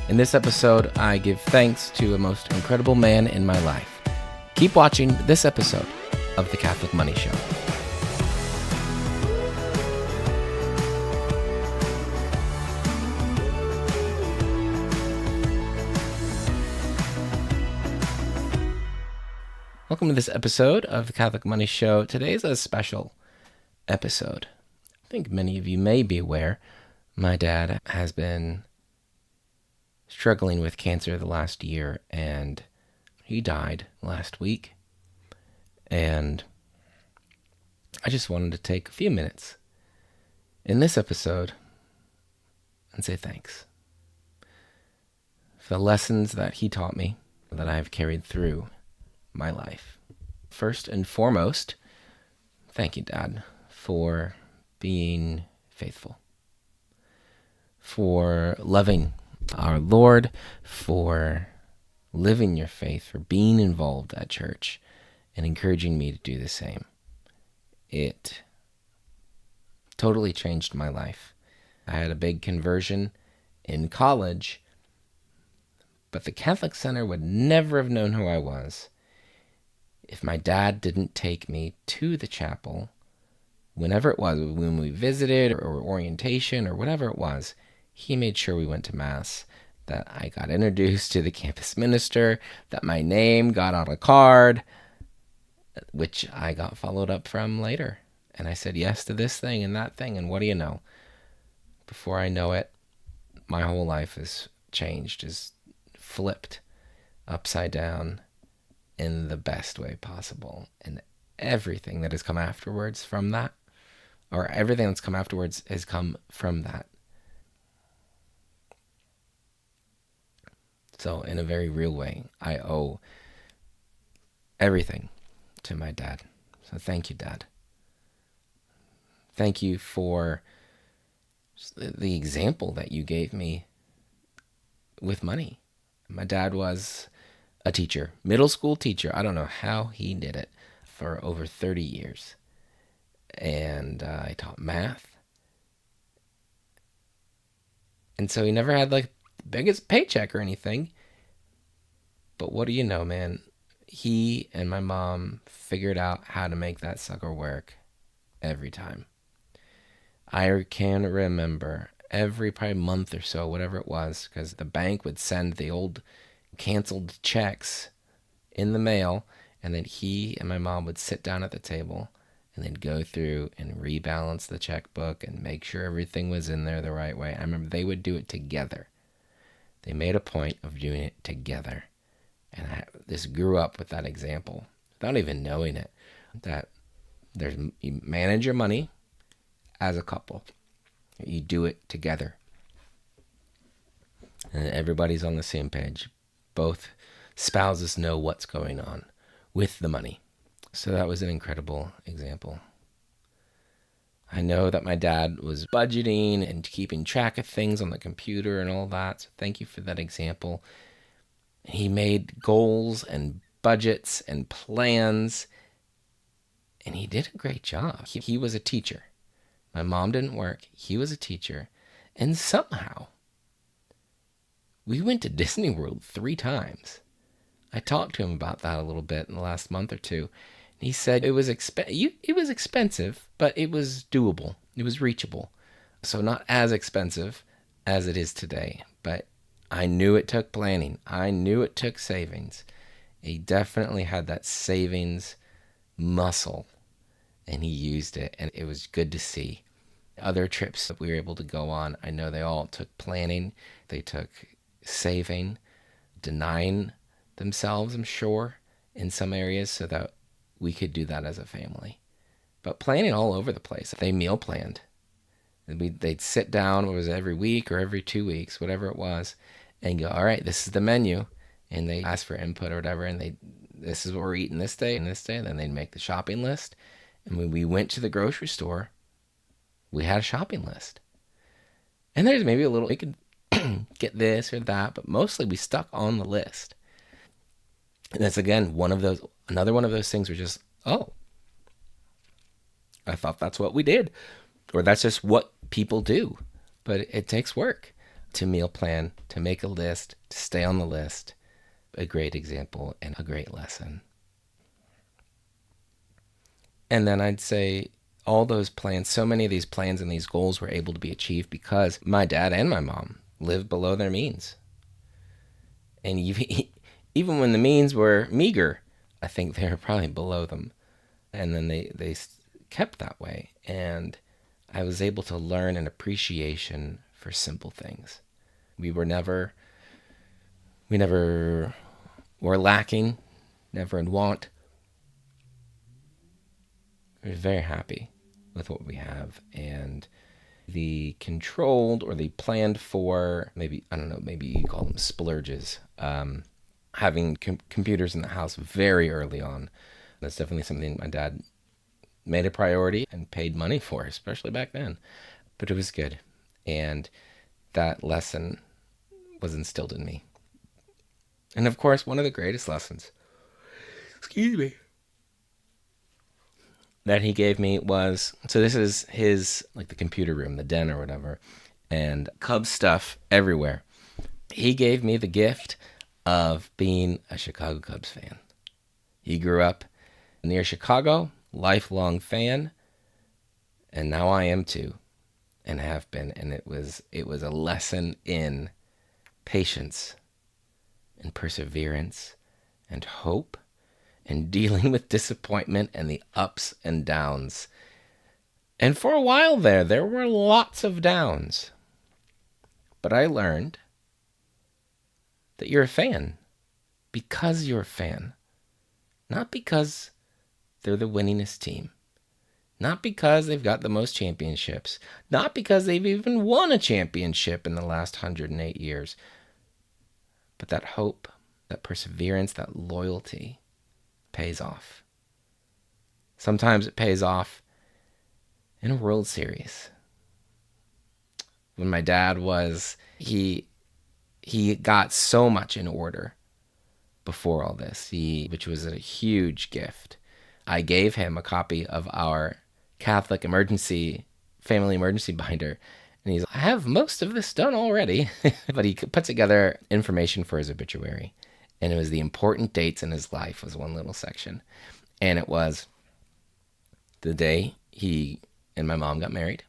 In this episode, I give thanks to a most incredible man in my life. Keep watching this episode of The Catholic Money Show. Welcome to this episode of The Catholic Money Show. Today's a special episode. I think many of you may be aware my dad has been struggling with cancer the last year, and he died last week. And I just wanted to take a few minutes in this episode and say thanks for the lessons that he taught me that I have carried through my life. First and foremost, thank you, Dad, for being faithful, for loving our Lord, for living your faith, for being involved at church and encouraging me to do the same. It totally changed my life. I had a big conversion in college, but the Catholic Center would never have known who I was if my dad didn't take me to the chapel whenever it was, when we visited or orientation or whatever it was. He made sure we went to Mass, that I got introduced to the campus minister, that my name got on a card, which I got followed up from later. And I said yes to this thing and that thing, and what do you know? Before I know it, my whole life is changed, is flipped upside down in the best way possible. And everything that has come afterwards from that, or everything that's come afterwards has come from that. So in a very real way, I owe everything to my dad. So thank you, Dad. Thank you for the example that you gave me with money. My dad was a teacher, middle school teacher. I don't know how he did it for over 30 years. And I taught math. And so he never had like the biggest paycheck or anything. But what do you know, man? He and my mom figured out how to make that sucker work every time. I can remember every probably month or so, whatever it was, because the bank would send the old canceled checks in the mail, and then he and my mom would sit down at the table and then go through and rebalance the checkbook and make sure everything was in there the right way. I remember they would do it together. They made a point of doing it together. And this grew up with that example, without even knowing it, that you manage your money as a couple. You do it together. And everybody's on the same page. Both spouses know what's going on with the money. So that was an incredible example. I know that my dad was budgeting and keeping track of things on the computer and all that. So thank you for that example. He made goals and budgets and plans, and he did a great job. He was a teacher. My mom didn't work. He was a teacher. And somehow, we went to Disney World 3 times. I talked to him about that a little bit in the last month or two. He said it was expensive, but it was doable. It was reachable. So not as expensive as it is today, but I knew it took planning. I knew it took savings. He definitely had that savings muscle, and he used it, and it was good to see. Other trips that we were able to go on, I know they all took planning. They took saving, denying themselves, I'm sure, in some areas so that we could do that as a family. But planning all over the place. They meal planned. They'd sit down, it was every week or every 2 weeks, whatever it was, and go, all right, this is the menu. And they ask for input or whatever, and this is what we're eating this day and this day. And then they'd make the shopping list. And when we went to the grocery store, we had a shopping list. And there's maybe a little, we could get this or that, but mostly we stuck on the list. And that's, again, another one of those things where just, oh, I thought that's what we did. Or that's just what people do. But it takes work. to meal plan, to make a list, to stay on the list. A great example and a great lesson. And then I'd say all those plans, so many of these plans and these goals were able to be achieved because my dad and my mom lived below their means. And even when the means were meager, I think they were probably below them. And then they kept that way. And I was able to learn an appreciation for simple things. We never were lacking, never in want. We're very happy with what we have. And the controlled or the planned for, maybe, I don't know, maybe you call them splurges, having computers in the house very early on. That's definitely something my dad made a priority and paid money for, especially back then. But it was good. And that lesson was instilled in me. And of course, one of the greatest lessons, that he gave me was, so this is his, like the computer room, the den or whatever, and Cubs stuff everywhere. He gave me the gift of being a Chicago Cubs fan. He grew up near Chicago, lifelong fan, and now I am too, and have been. And it was a lesson in patience and perseverance and hope and dealing with disappointment and the ups and downs. And for a while there were lots of downs. But I learned that you're a fan because you're a fan, not because they're the winningest team, not because they've got the most championships, not because they've even won a championship in the last 108 years, but that hope, that perseverance, that loyalty pays off. Sometimes it pays off in a World Series. When my dad was, he got so much in order before all this, which was a huge gift. I gave him a copy of our Catholic family emergency binder. And he's like, I have most of this done already. But he put together information for his obituary. And it was the important dates in his life was one little section. And it was the day he and my mom got married,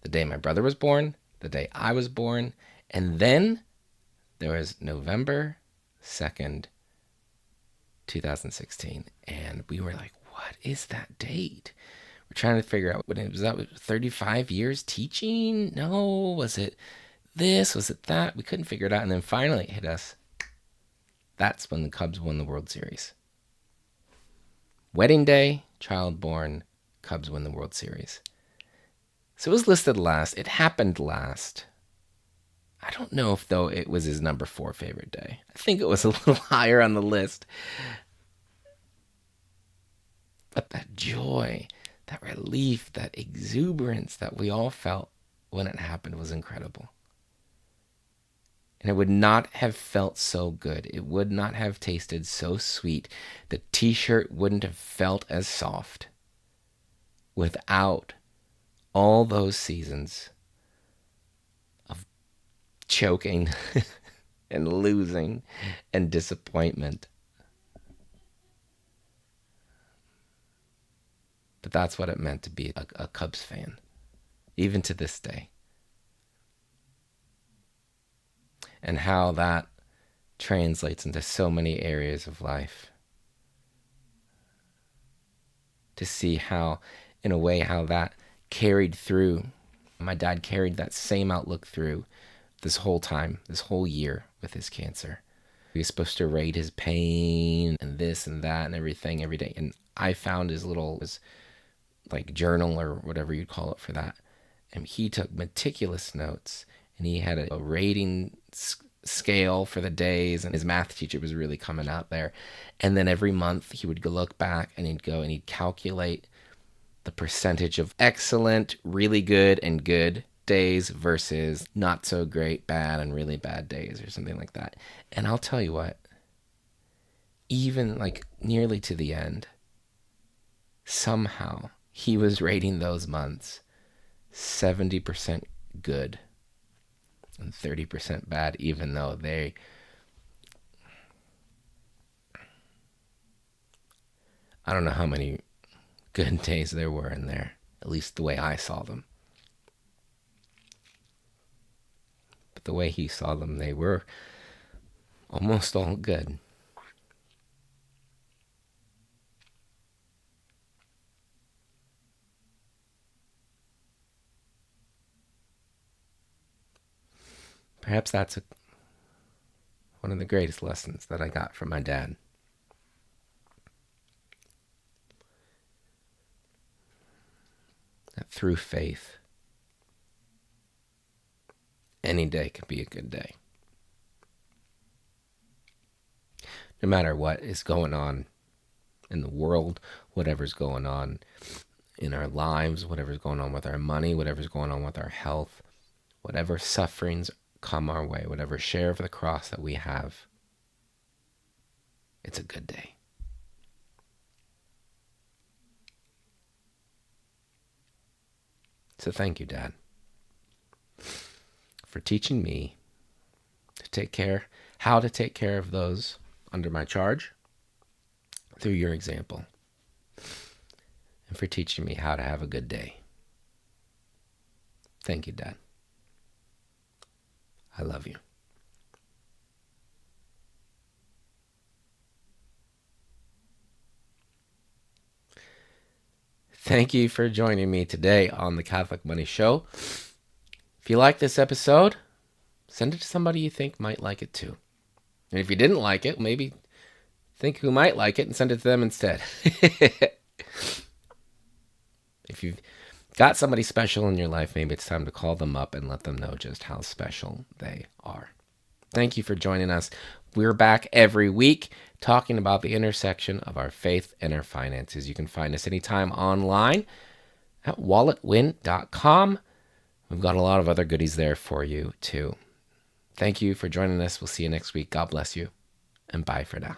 the day my brother was born, the day I was born, and then there was November 2nd, 2016. And we were like, what is that date? We're trying to figure out, was that 35 years teaching? No, was it this? Was it that? We couldn't figure it out. And then finally it hit us. That's when the Cubs won the World Series. Wedding day, child born, Cubs win the World Series. So it was listed last. It happened last. I don't know if, though, it was his number 4 favorite day. I think it was a little higher on the list. But that joy, that relief, that exuberance that we all felt when it happened was incredible. And it would not have felt so good. It would not have tasted so sweet. The t-shirt wouldn't have felt as soft without all those seasons of choking and losing and disappointment. But that's what it meant to be a Cubs fan, even to this day. And how that translates into so many areas of life. To see how, in a way, how that carried through. My dad carried that same outlook through this whole time, this whole year with his cancer. He was supposed to rate his pain and this and that and everything every day. And I found his like journal or whatever you'd call it for that. And he took meticulous notes, and he had a rating scale for the days, and his math teacher was really coming out there. And then every month he would look back and he'd go and he'd calculate the percentage of excellent, really good, and good days versus not so great, bad, and really bad days or something like that. And I'll tell you what, even like nearly to the end, somehow he was rating those months 70% good and 30% bad, even though I don't know how many good days there were in there, at least the way I saw them. But the way he saw them, they were almost all good. Perhaps that's one of the greatest lessons that I got from my dad. That through faith, any day can be a good day. No matter what is going on in the world, whatever's going on in our lives, whatever's going on with our money, whatever's going on with our health, whatever sufferings come our way, whatever share of the cross that we have, it's a good day. So thank you, Dad, for teaching me how to take care of those under my charge through your example, and for teaching me how to have a good day. Thank you, Dad. I love you. Thank you for joining me today on the Catholic Money Show. If you like this episode, send it to somebody you think might like it too. And if you didn't like it, maybe think who might like it and send it to them instead. If you've got somebody special in your life, maybe it's time to call them up and let them know just how special they are. Thank you for joining us. We're back every week talking about the intersection of our faith and our finances. You can find us anytime online at walletwin.com. We've got a lot of other goodies there for you too. Thank you for joining us. We'll see you next week. God bless you, and bye for now.